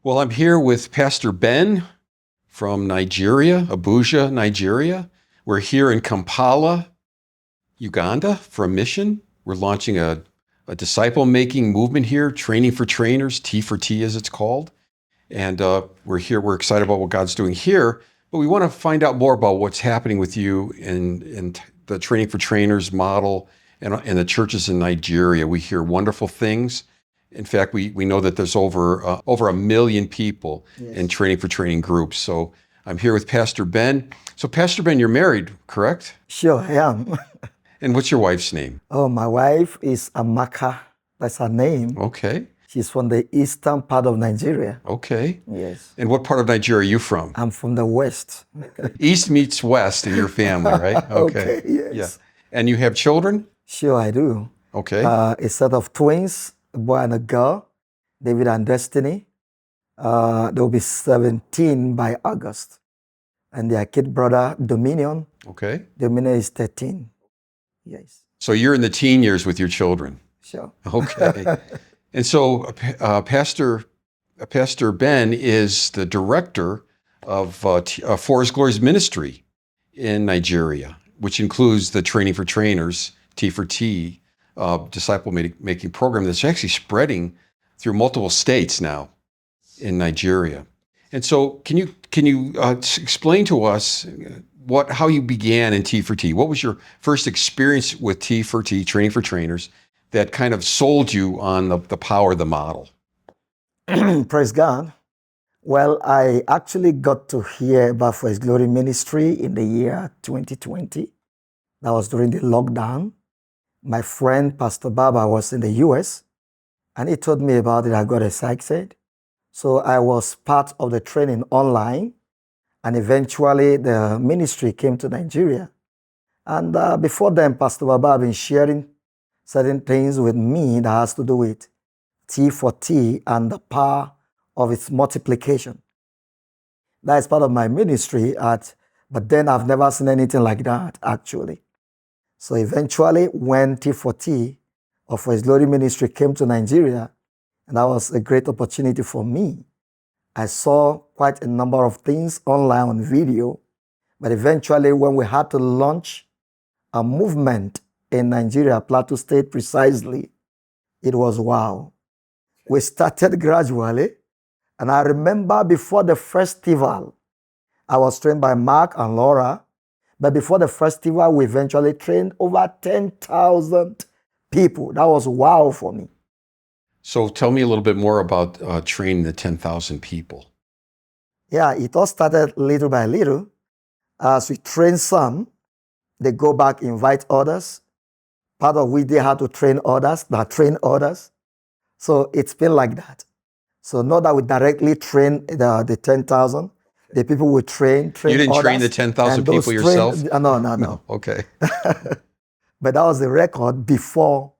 Well, I'm here with Pastor Ben from Nigeria, Abuja, Nigeria. We're here in Kampala, Uganda for a mission. We're launching a disciple-making movement here, Training for Trainers, T4T as it's called. And we're here, we're excited about what God's doing here, but we want to find out more about what's happening with you in the Training for Trainers model and the churches in Nigeria. We hear wonderful things. In fact, we know that there's over 1 million people in Training for Training groups. So I'm here with Pastor Ben. So Pastor Ben, you're married, correct? Sure, I am. And what's your wife's name? Oh, my wife is Amaka. That's her name. Okay. She's from the eastern part of Nigeria. Okay. Yes. And what part of Nigeria are you from? I'm from the west. East meets west in your family, right? Okay, yes. Yeah. And you have children? Sure, I do. Okay. A set of twins, a boy and a girl, David and Destiny. They'll be 17 by August. And their kid brother, Dominion. Okay. Dominion is 13. Yes. So you're in the teen years with your children? Sure. Okay. And so Pastor Ben is the director of For His Glory's ministry in Nigeria, which includes the Training for Trainers, T4T, disciple-making program that's actually spreading through multiple states now in Nigeria. And so can you explain to us how you began in T4T? What was your first experience with T4T, Training for Trainers, that kind of sold you on the power of the model? Praise God. Well, I actually got to hear about For His Glory ministry in the year 2020. That was during the lockdown. My friend, Pastor Baba, was in the US, and he told me about it. I got excited. So I was part of the training online, and eventually the ministry came to Nigeria. And before then, Pastor Baba had been sharing certain things with me that has to do with T4T and the power of its multiplication. That is part of my ministry, but then I've never seen anything like that, actually. So eventually, when T4T, or For His Glory ministry, came to Nigeria, and that was a great opportunity for me. I saw quite a number of things online on video, but eventually when we had to launch a movement in Nigeria, Plateau State precisely, it was wow. We started gradually, and I remember before the festival, I was trained by Mark and Laura, but before the festival, we eventually trained over 10,000 people. That was wow for me. So tell me a little bit more about training the 10,000 people. Yeah, it all started little by little. As we train some, they go back, invite others. Part of which they had to train others, that train others. So it's been like that. So not that we directly train the 10,000. The people we train You didn't others, train the 10,000 people yourself? No. Okay. But that was the record before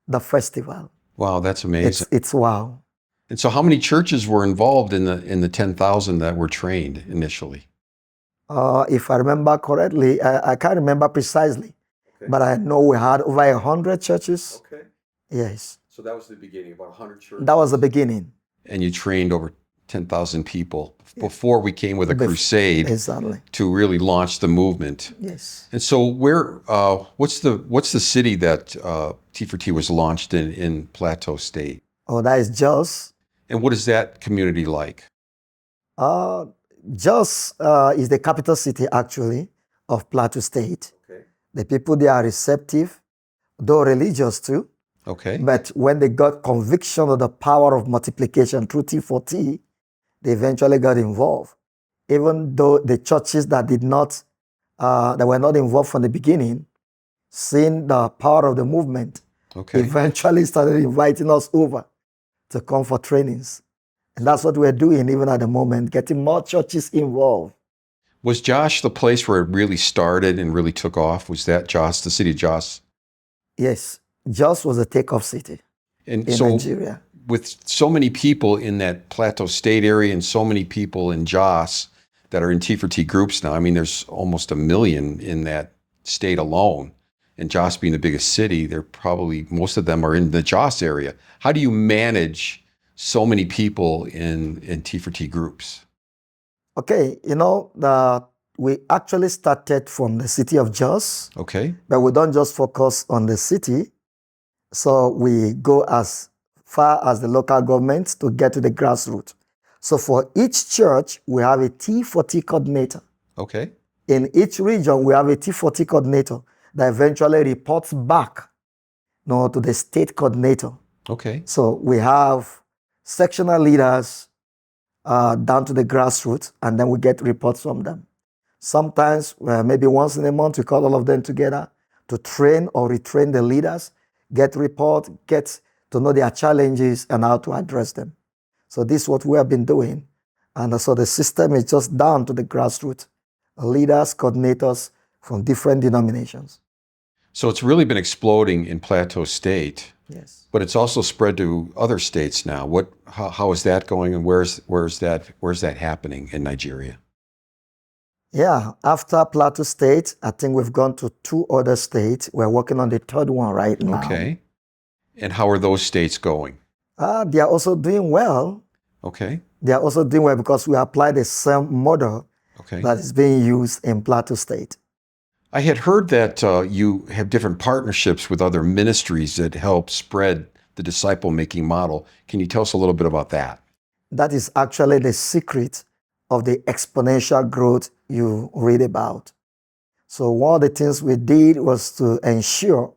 the festival. Wow, that's amazing. It's wow. And so how many churches were involved in the 10,000 that were trained initially? If I remember correctly, I can't remember precisely, okay, but I know we had over 100 churches. Okay. Yes. So that was the beginning, about 100 churches? That was the beginning. And you trained over 10,000 people before we came with a crusade to really launch the movement. Yes. And so what's the city that T4T was launched in Plateau State? Oh, that is Jos. And what is that community like? Jos is the capital city, actually, of Plateau State. Okay. The people there are receptive, though religious too. Okay. But when they got conviction of the power of multiplication through T4T, they eventually got involved. Even though the churches that were not involved from the beginning, seeing the power of the movement, eventually started inviting us over to come for trainings. And that's what we're doing even at the moment, getting more churches involved. Was Jos the place where it really started and really took off? Was that Jos, the city of Jos? Yes. Jos was a takeoff city in Nigeria. With so many people in that Plateau State area and so many people in Jos that are in T4T groups now, I mean, there's almost 1 million in that state alone. And Jos being the biggest city, most of them are in the Jos area. How do you manage so many people in T4T groups? Okay, we actually started from the city of Jos, Okay. but we don't just focus on the city. So we go as far as the local government to get to the grassroots. So for each church, we have a T4T coordinator. Okay. In each region, we have a T4T coordinator that eventually reports back to the state coordinator. Okay. So we have sectional leaders down to the grassroots, and then we get reports from them. Sometimes, maybe once in a month, we call all of them together to train or retrain the leaders, get report, get to know their challenges and how to address them. So this is what we have been doing. And so the system is just down to the grassroots, leaders, coordinators from different denominations. So it's really been exploding in Plateau State. Yes. But it's also spread to other states now. How is that going, and where's that happening in Nigeria? Yeah, after Plateau State, I think we've gone to 2 other states. We're working on the 3rd one right now. Okay. And how are those states going? They are also doing well. Okay. They are also doing well because we apply the same model that is being used in Plateau State. I had heard that you have different partnerships with other ministries that help spread the disciple-making model. Can you tell us a little bit about that? That is actually the secret of the exponential growth you read about. So one of the things we did was to ensure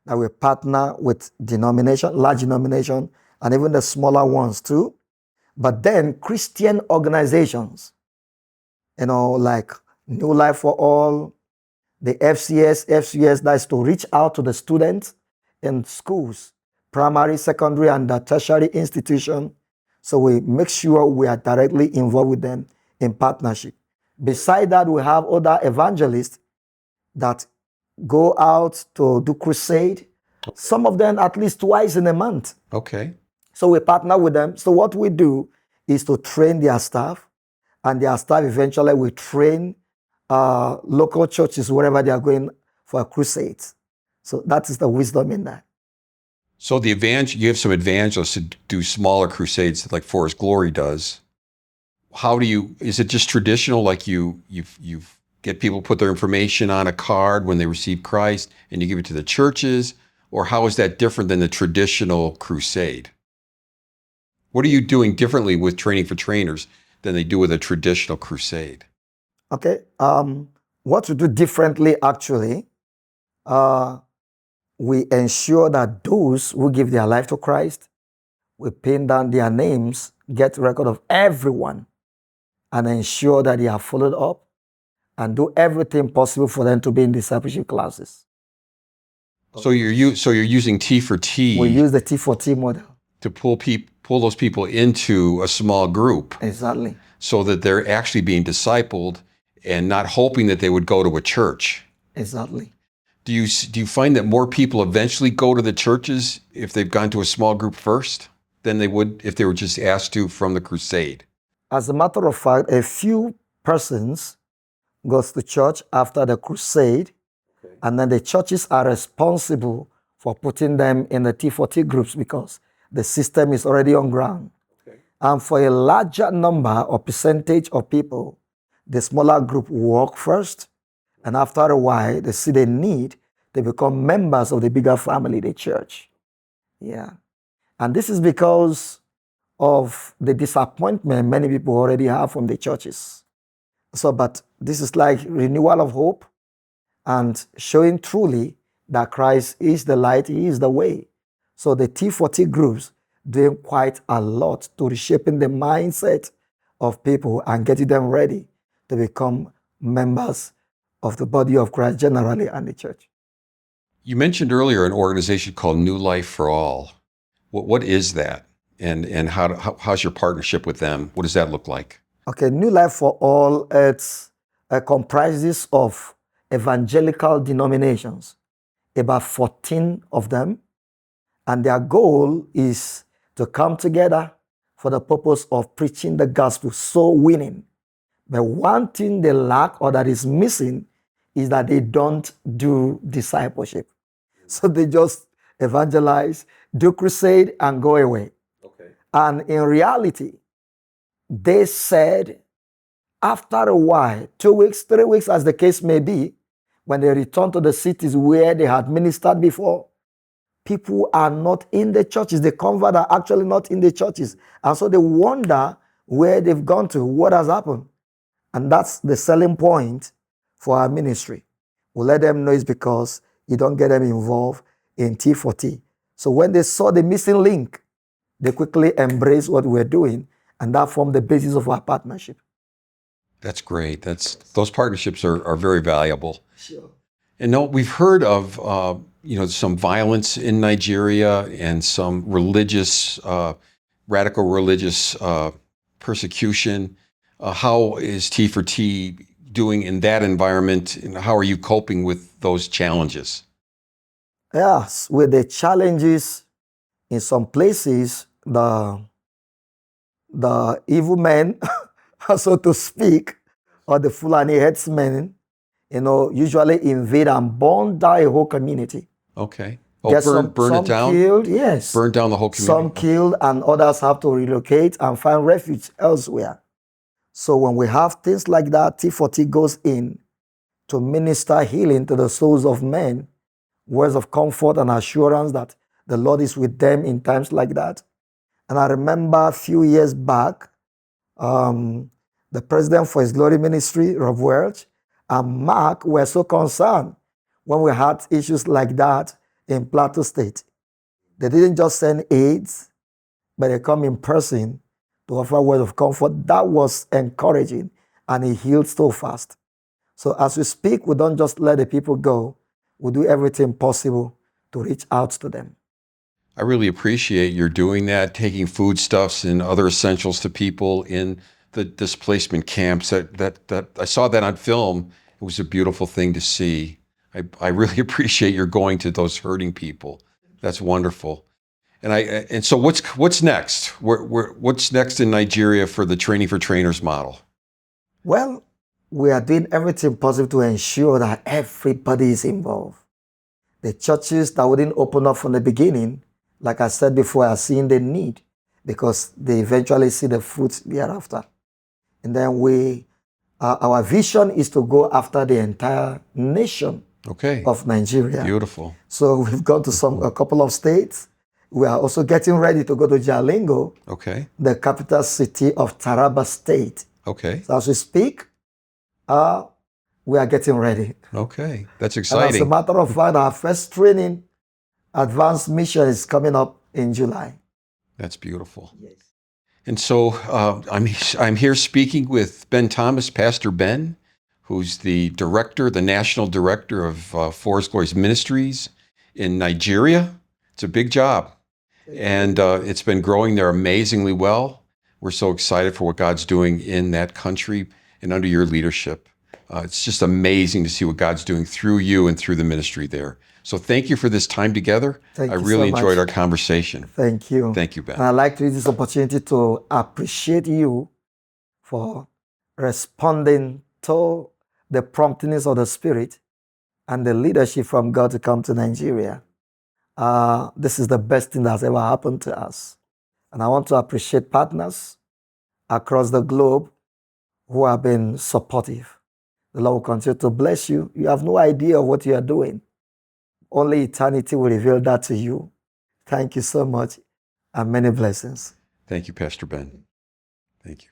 that we partner with large denomination, and even the smaller ones too. But then Christian organizations, like New Life for All, the FCS, that is to reach out to the students in schools, primary, secondary, and the tertiary institution. So we make sure we are directly involved with them in partnership. Beside that, we have other evangelists that go out to do crusade, some of them at least twice in a month. Okay. So we partner with them. So what we do is to train their staff, and their staff eventually will train local churches wherever they are going for a crusade. So that is the wisdom in that. So you have some evangelists to do smaller crusades like Forest Glory does. Is it just traditional, like you get people put their information on a card when they receive Christ and you give it to the churches? Or how is that different than the traditional crusade? What are you doing differently with training for trainers than they do with a traditional crusade? Okay. What we do differently, actually, we ensure that those who give their life to Christ, we pin down their names, get record of everyone, and ensure that they are followed up, and do everything possible for them to be in discipleship classes. So you're using T4T. We use the T4T model to pull those people into a small group. Exactly. So that they're actually being discipled and not hoping that they would go to a church. Exactly. Do you find that more people eventually go to the churches if they've gone to a small group first than they would if they were just asked to from the crusade? As a matter of fact, a few persons goes to church after the crusade, and then the churches are responsible for putting them in the T4T groups because the system is already on ground. And for a larger number or percentage of people, the smaller group work first, and after a while, they see the need, they become members of the bigger family, the church. Yeah. And this is because of the disappointment many people already have from the churches. So, but this is like renewal of hope and showing truly that Christ is the light, He is the way. So the T4T groups doing quite a lot to reshaping the mindset of people and getting them ready to become members of the body of Christ generally and the church. You mentioned earlier an organization called New Life for All. What is that? And how's your partnership with them? What does that look like? Okay, New Life for All, it comprises of evangelical denominations, about 14 of them, and their goal is to come together for the purpose of preaching the gospel, soul winning. But one thing they lack or that is missing is that they don't do discipleship. So they just evangelize, do crusade, and go away. Okay. And in reality, they said after a while, 2 weeks, 3 weeks, as the case may be, when they return to the cities where they had ministered before, people are not in the churches. The converts are actually not in the churches. And so they wonder where they've gone to, what has happened. And that's the selling point for our ministry. We let them know it's because you don't get them involved in T4T. So when they saw the missing link, they quickly embraced what we're doing, and that formed the basis of our partnership. That's great. Those partnerships are very valuable. Sure. And no, we've heard of some violence in Nigeria and some radical religious persecution. How is T4T doing in that environment, and how are you coping with those challenges? Yes, with the challenges in some places, the evil men, so to speak, or the Fulani headsmen, usually invade and burn down a whole community. Okay. Get burn it some down? Killed, yes. Burn down the whole community? Some killed, and others have to relocate and find refuge elsewhere. So when we have things like that, T4T goes in to minister healing to the souls of men, words of comfort and assurance that the Lord is with them in times like that. And I remember a few years back, the president for His Glory Ministry, Rob Welch, and Mark were so concerned when we had issues like that in Plateau State. They didn't just send aids, but they come in person to offer words of comfort. That was encouraging, and it healed so fast. So as we speak, we don't just let the people go. We do everything possible to reach out to them. I really appreciate your doing that, taking foodstuffs and other essentials to people in the displacement camps. That I saw that on film. It was a beautiful thing to see. I really appreciate your going to those hurting people. That's wonderful. And so what's next? What's next in Nigeria for the Training for Trainers model? Well, we are doing everything possible to ensure that everybody is involved. The churches that wouldn't open up from the beginning, like I said before, are seeing the need because they eventually see the fruits thereafter. And then our vision is to go after the entire nation of Nigeria. Beautiful. So we've gone to a couple of states. We are also getting ready to go to Jalingo, the capital city of Taraba State. Okay. So as we speak, we are getting ready. Okay, that's exciting. And as a matter of fact, our first training advanced mission is coming up in July. That's beautiful. Yes. And so I'm here speaking with Ben Thomas, Pastor Ben, who's the national director of Forest Glories Ministries in Nigeria. It's a big job. And it's been growing there amazingly well. We're so excited for what God's doing in that country and under your leadership. It's just amazing to see what God's doing through you and through the ministry there. So thank you for this time together. I really enjoyed our conversation. Thank you. Thank you, Ben. And I'd like to use this opportunity to appreciate you for responding to the promptings of the Spirit and the leadership from God to come to Nigeria. This is the best thing that's ever happened to us. And I want to appreciate partners across the globe who have been supportive. The Lord will continue to bless you. You have no idea of what you are doing. Only eternity will reveal that to you. Thank you so much, and many blessings. Thank you, Pastor Ben. Thank you.